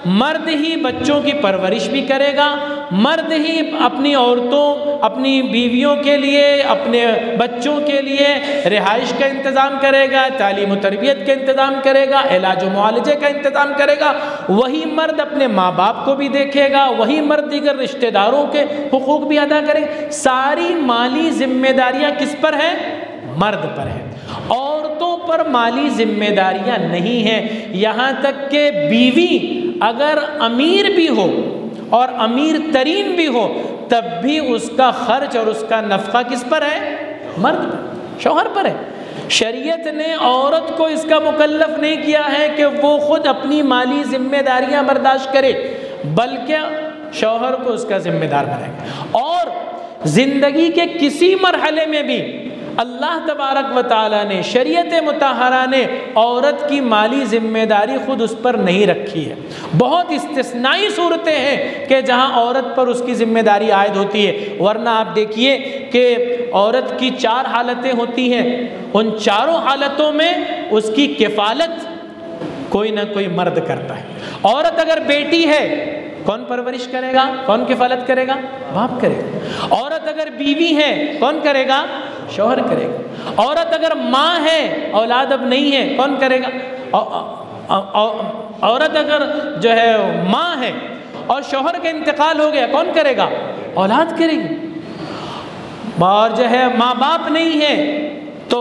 مرد ہی بچوں کی پرورش بھی کرے گا، مرد ہی اپنی عورتوں، اپنی بیویوں کے لیے، اپنے بچوں کے لیے رہائش کا انتظام کرے گا، تعلیم و تربیت کا انتظام کرے گا، علاج و معالجے کا انتظام کرے گا۔ وہی مرد اپنے ماں باپ کو بھی دیکھے گا، وہی مرد دیگر رشتہ داروں کے حقوق بھی ادا کرے گا۔ ساری مالی ذمہ داریاں کس پر ہیں؟ مرد پر ہیں۔ عورتوں پر مالی ذمہ داریاں نہیں ہیں، یہاں تک کہ بیوی اگر امیر بھی ہو اور امیر ترین بھی ہو تب بھی اس کا خرچ اور اس کا نفقہ کس پر ہے؟ مرد پر، شوہر پر ہے۔ شریعت نے عورت کو اس کا مکلف نہیں کیا ہے کہ وہ خود اپنی مالی ذمہ داریاں برداشت کرے، بلکہ شوہر کو اس کا ذمہ دار بنائے گا۔ اور زندگی کے کسی مرحلے میں بھی اللہ تبارک و تعالیٰ نے، شریعت مطہرہ نے عورت کی مالی ذمہ داری خود اس پر نہیں رکھی ہے۔ بہت استثنائی صورتیں ہیں کہ جہاں عورت پر اس کی ذمہ داری عائد ہوتی ہے، ورنہ آپ دیکھیے کہ عورت کی 4 حالتیں ہوتی ہیں، ان چاروں حالتوں میں اس کی کفالت کوئی نہ کوئی مرد کرتا ہے۔ عورت اگر بیٹی ہے کون پرورش کرے گا؟ کون کفالت کرے گا؟ باپ کرے گا۔ عورت اگر بیوی ہے کون کرے گا؟ شوہر کرے گا۔ عورت اگر ماں ہے، اولاد اب نہیں ہے، کون کرے گا؟ عورت اگر جو ہے ماں ہے اور شوہر کا انتقال ہو گیا، کون کرے گا؟ اولاد کرے گی۔ اور جو ہے ماں باپ نہیں ہے تو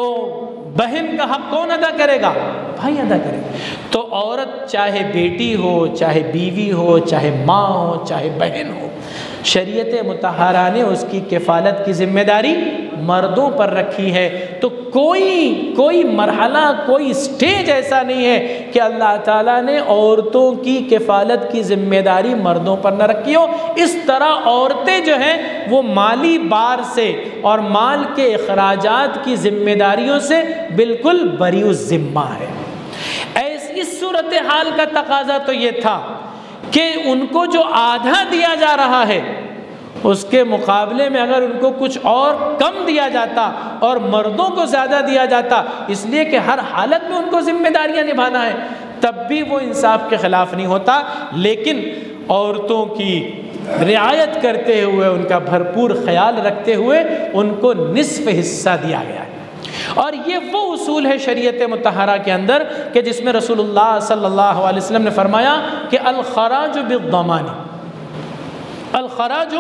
بہن کا حق کون ادا کرے گا؟ بھائی ادا کرے گا۔ تو عورت چاہے بیٹی ہو، چاہے بیوی ہو، چاہے ماں ہو، چاہے بہن ہو، شریعت مطہرہ نے اس کی کفالت کی ذمہ داری مردوں پر رکھی ہے۔ تو کوئی مرحلہ، کوئی سٹیج ایسا نہیں ہے کہ اللہ تعالیٰ نے عورتوں کی کفالت کی ذمہ داری مردوں پر نہ رکھی ہو۔ اس طرح عورتیں جو ہیں وہ مالی بار سے اور مال کے اخراجات کی ذمہ داریوں سے بالکل بری الذمہ ہے۔ اس صورتحال کا تقاضا تو یہ تھا کہ ان کو جو آدھا دیا جا رہا ہے اس کے مقابلے میں اگر ان کو کچھ اور کم دیا جاتا اور مردوں کو زیادہ دیا جاتا، اس لیے کہ ہر حالت میں ان کو ذمہ داریاں نبھانا ہے، تب بھی وہ انصاف کے خلاف نہیں ہوتا۔ لیکن عورتوں کی رعایت کرتے ہوئے، ان کا بھرپور خیال رکھتے ہوئے ان کو نصف حصہ دیا گیا ہے۔ اور یہ وہ اصول ہے شریعت مطہرہ کے اندر کہ جس میں رسول اللہ صلی اللہ علیہ وسلم نے فرمایا کہ الخراج بالضمان، الخراج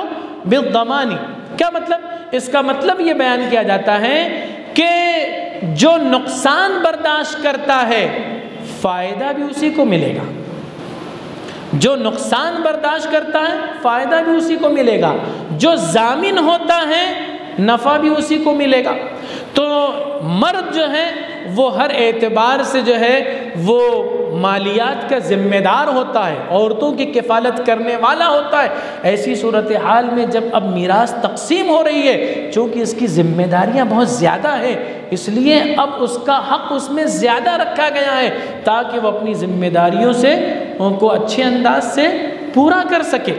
بالضمان۔ کیا مطلب؟ اس کا مطلب یہ بیان کیا جاتا ہے کہ جو نقصان برداشت کرتا ہے فائدہ بھی اسی کو ملے گا، جو نقصان برداشت کرتا ہے فائدہ بھی اسی کو ملے گا، جو ضامن ہوتا ہے نفع بھی اسی کو ملے گا۔ تو مرد جو ہے وہ ہر اعتبار سے جو ہے وہ مالیات کا ذمہ دار ہوتا ہے، عورتوں کی کفالت کرنے والا ہوتا ہے۔ ایسی صورتحال میں جب اب میراث تقسیم ہو رہی ہے، چونکہ اس کی ذمہ داریاں بہت زیادہ ہیں، اس لیے اب اس کا حق اس میں زیادہ رکھا گیا ہے تاکہ وہ اپنی ذمہ داریوں سے ان کو اچھے انداز سے پورا کر سکے۔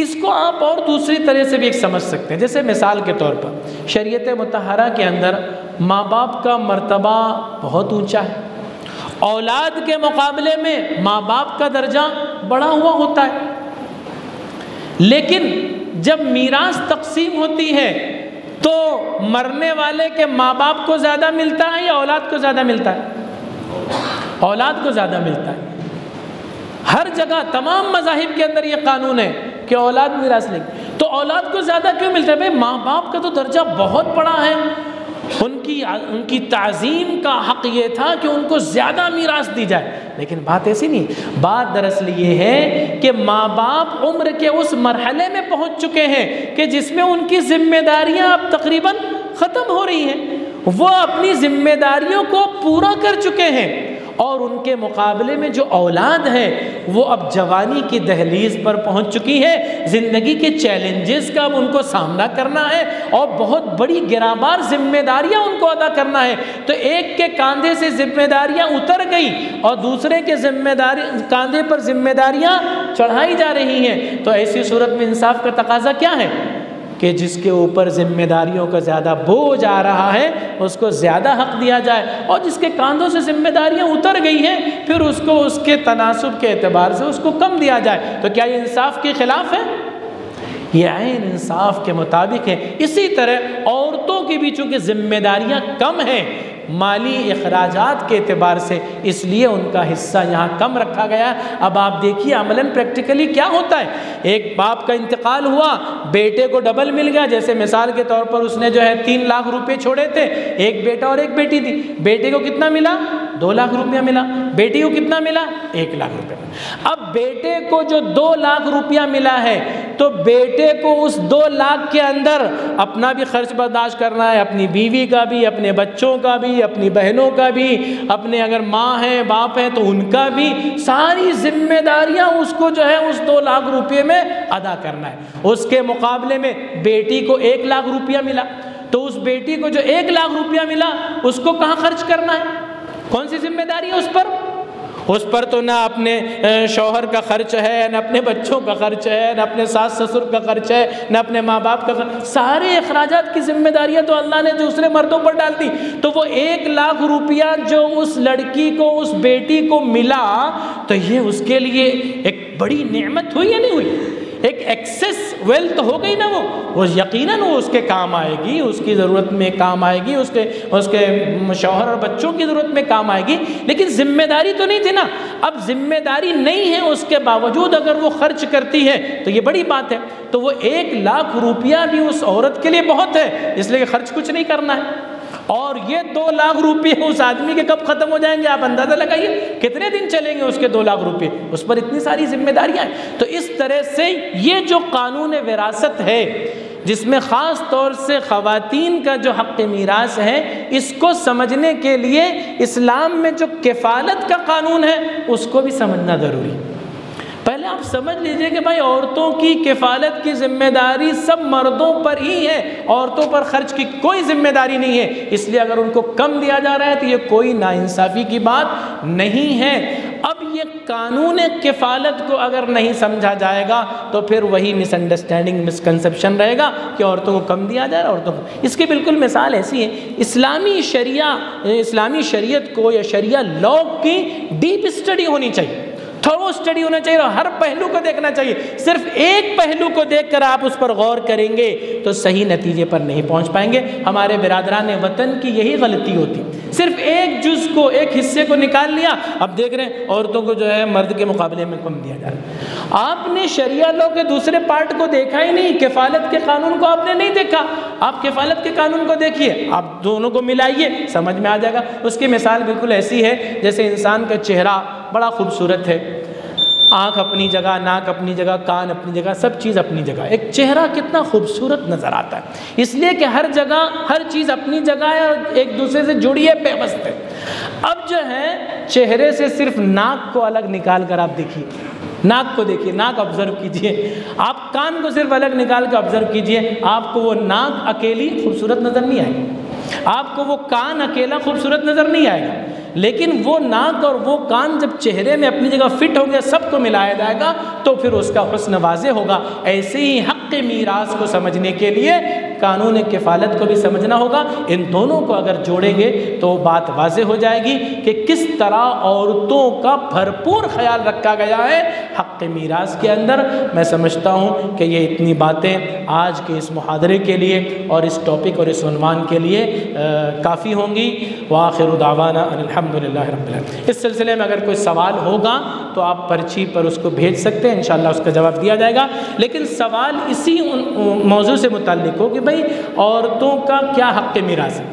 اس کو آپ اور دوسری طرح سے بھی ایک سمجھ سکتے ہیں. جیسے مثال کے طور پر شریعت مطہرہ کے اندر ماں باپ کا مرتبہ بہت اونچا ہے. اولاد کے مقابلے میں ماں باپ کا درجہ بڑا ہوا ہوتا ہے. لیکن جب میراث تقسیم ہوتی ہے تو مرنے والے کے ماں باپ کو زیادہ ملتا ہے یا اولاد کو زیادہ ملتا ہے؟ اولاد کو زیادہ ملتا ہے. ہر جگہ تمام مذاہب کے اندر یہ قانون ہے کہ اولاد میراث لے گی. تو اولاد کو زیادہ کیوں ملتا ہے؟ بھائی ماں باپ کا تو درجہ بہت بڑا ہے. ان کی تعظیم کا حق یہ تھا کہ ان کو زیادہ میراث دی جائے. لیکن بات ایسی نہیں. بات دراصل یہ ہے کہ ماں باپ عمر کے اس مرحلے میں پہنچ چکے ہیں کہ جس میں ان کی ذمہ داریاں اب تقریباً ختم ہو رہی ہیں. وہ اپنی ذمہ داریوں کو پورا کر چکے ہیں اور ان کے مقابلے میں جو اولاد ہے وہ اب جوانی کی دہلیز پر پہنچ چکی ہے. زندگی کے چیلنجز کا اب ان کو سامنا کرنا ہے اور بہت بڑی گراں ذمہ داریاں ان کو ادا کرنا ہے. تو ایک کے کاندھے سے ذمہ داریاں اتر گئی اور دوسرے کے کاندھے پر ذمہ داریاں چڑھائی جا رہی ہیں. تو ایسی صورت میں انصاف کا تقاضا کیا ہے کہ جس کے اوپر ذمہ داریوں کا زیادہ بوجھ آ رہا ہے اس کو زیادہ حق دیا جائے اور جس کے کاندھوں سے ذمہ داریاں اتر گئی ہیں پھر اس کو اس کے تناسب کے اعتبار سے اس کو کم دیا جائے. تو کیا یہ انصاف کے خلاف ہے؟ یہ عین انصاف کے مطابق ہے. اسی طرح عورتوں کی بھی چونکہ ذمہ داریاں کم ہیں مالی اخراجات کے اعتبار سے، اس لیے ان کا حصہ یہاں کم رکھا گیا. اب آپ دیکھیے عملاً پریکٹیکلی کیا ہوتا ہے. ایک باپ کا انتقال ہوا، بیٹے کو ڈبل مل گیا. جیسے مثال کے طور پر اس نے جو ہے 3 لاکھ روپے چھوڑے تھے، ایک بیٹا اور ایک بیٹی تھی. بیٹے کو کتنا ملا؟ 2 لاکھ روپیہ ملا. بیٹی کو کتنا ملا؟ 1 لاکھ روپے. اب بیٹے کو جو 2 لاکھ روپیہ ملا ہے تو بیٹے کو اس 2 لاکھ کے اندر اپنا بھی خرچ برداشت کرنا ہے، اپنی بیوی کا بھی، اپنے بچوں کا بھی، اپنی بہنوں کا بھی، اپنے اگر ماں ہے باپ ہے تو ان کا بھی، ساری ذمہ داریاں اس کو جو ہے اس 2 لاکھ روپے میں ادا کرنا ہے. اس کے مقابلے میں بیٹی کو 1 لاکھ روپیہ ملا تو اس بیٹی کو جو 1 لاکھ روپیہ ملا اس کو کہاں خرچ کرنا ہے؟ کون سی ذمہ داری ہے اس پر؟ اس پر تو نہ اپنے شوہر کا خرچ ہے، نہ اپنے بچوں کا خرچ ہے، نہ اپنے ساس سسر کا خرچ ہے، نہ اپنے ماں باپ کا خرچ. سارے اخراجات کی ذمہ داریاں تو اللہ نے دوسرے مردوں پر ڈال دی. تو وہ 1 لاکھ روپیہ جو اس لڑکی کو، اس بیٹی کو ملا تو یہ اس کے لیے ایک بڑی نعمت ہوئی یا نہیں ہوئی؟ ایک ایکسس ویلتھ ہو گئی نا. وہ یقیناً وہ اس کے کام آئے گی، اس کی ضرورت میں کام آئے گی، اس کے شوہر اور بچوں کی ضرورت میں کام آئے گی. لیکن ذمہ داری تو نہیں تھی نا. اب ذمہ داری نہیں ہے اس کے باوجود اگر وہ خرچ کرتی ہے تو یہ بڑی بات ہے. تو وہ 1 لاکھ روپیہ بھی اس عورت کے لیے بہت ہے، اس لیے کہ خرچ کچھ نہیں کرنا ہے. اور یہ 2 لاکھ روپے اس آدمی کے کب ختم ہو جائیں گے آپ اندازہ لگائیے. کتنے دن چلیں گے اس کے 2 لاکھ روپے؟ اس پر اتنی ساری ذمہ داریاں ہیں. تو اس طرح سے یہ جو قانون وراثت ہے جس میں خاص طور سے خواتین کا جو حق میراث ہے، اس کو سمجھنے کے لیے اسلام میں جو کفالت کا قانون ہے اس کو بھی سمجھنا ضروری ہے. پہلے آپ سمجھ لیجئے کہ بھائی عورتوں کی کفالت کی ذمہ داری سب مردوں پر ہی ہے، عورتوں پر خرچ کی کوئی ذمہ داری نہیں ہے. اس لیے اگر ان کو کم دیا جا رہا ہے تو یہ کوئی ناانصافی کی بات نہیں ہے. اب یہ قانون کفالت کو اگر نہیں سمجھا جائے گا تو پھر وہی مس انڈرسٹینڈنگ، مسکنسیپشن رہے گا کہ عورتوں کو کم دیا جائے عورتوں کو. اس کی بالکل مثال ایسی ہے، اسلامی شریعت کو یا شریعہ لاء کی ڈیپ اسٹڈی ہونی چاہیے، تھورو اسٹڈی ہونا چاہیے اور ہر پہلو کو دیکھنا چاہیے. صرف ایک پہلو کو دیکھ کر آپ اس پر غور کریں گے تو صحیح نتیجے پر نہیں پہنچ پائیں گے. ہمارے برادران وطن کی یہی غلطی ہوتی، صرف ایک جز کو، ایک حصے کو نکال لیا. اب دیکھ رہے ہیں عورتوں کو جو ہے مرد کے مقابلے میں کم دیا جا رہا ہے. آپ نے شریعہ لاء کے دوسرے پارٹ کو دیکھا ہی نہیں، کفالت کے قانون کو آپ نے نہیں دیکھا. آپ کفالت کے قانون کو دیکھیے، آپ دونوں کو ملائیے، سمجھ میں آ جائے گا. اس کی مثال بالکل ایسی ہے جیسے انسان کا چہرہ بڑا خوبصورت ہے، آنکھ اپنی جگہ، ناک اپنی جگہ، کان اپنی جگہ، سب چیز اپنی جگہ. ایک چہرہ کتنا خوبصورت نظر آتا ہے اس لیے کہ ہر جگہ ہر چیز اپنی جگہ ہے اور ایک دوسرے سے جڑی ہے، پیوست ہے. اب جو ہے چہرے سے صرف ناک کو الگ نکال کر آپ دیکھیے، ناک کو دیکھیے، ناک آبزرو کیجئے. آپ کان کو صرف الگ نکال کے آبزرو کیجئے، آپ کو وہ ناک اکیلی خوبصورت نظر نہیں آئے گی، آپ کو وہ کان اکیلا خوبصورت نظر نہیں آئے گا. لیکن وہ ناک اور وہ کان جب چہرے میں اپنی جگہ فٹ ہوں گے، سب کو ملایا جائے گا تو پھر اس کا حسن واضح ہوگا۔ ایسے ہی حق میراث کو سمجھنے کے لیے قانون کفالت کو بھی سمجھنا ہوگا۔ ان دونوں کو اگر جوڑیں گے تو بات واضح ہو جائے گی کہ کس طرح عورتوں کا بھرپور خیال رکھا گیا ہے حق میراث کے اندر۔ میں سمجھتا ہوں کہ یہ اتنی باتیں آج کے اس محاضرے کے لیے اور اس ٹاپک اور اس عنوان کے لیے کافی ہوں گی۔ وآخر دعوانا ان الحمدللہ رب العالمین۔ اس سلسلے میں اگر کوئی سوال ہوگا تو آپ پرچی پر اس کو بھیج سکتے ہیں، انشاءاللہ اس کا جواب دیا جائے گا۔ لیکن سوال اسی موضوع سے متعلق ہو کہ بھئی عورتوں کا کیا حق میراث ہے،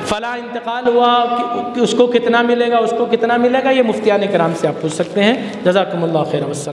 فلاں انتقال ہوا کہ اس کو کتنا ملے گا، اس کو کتنا ملے گا، یہ مفتیان کرام سے آپ پوچھ سکتے ہیں۔ جزاکم اللہ خیر۔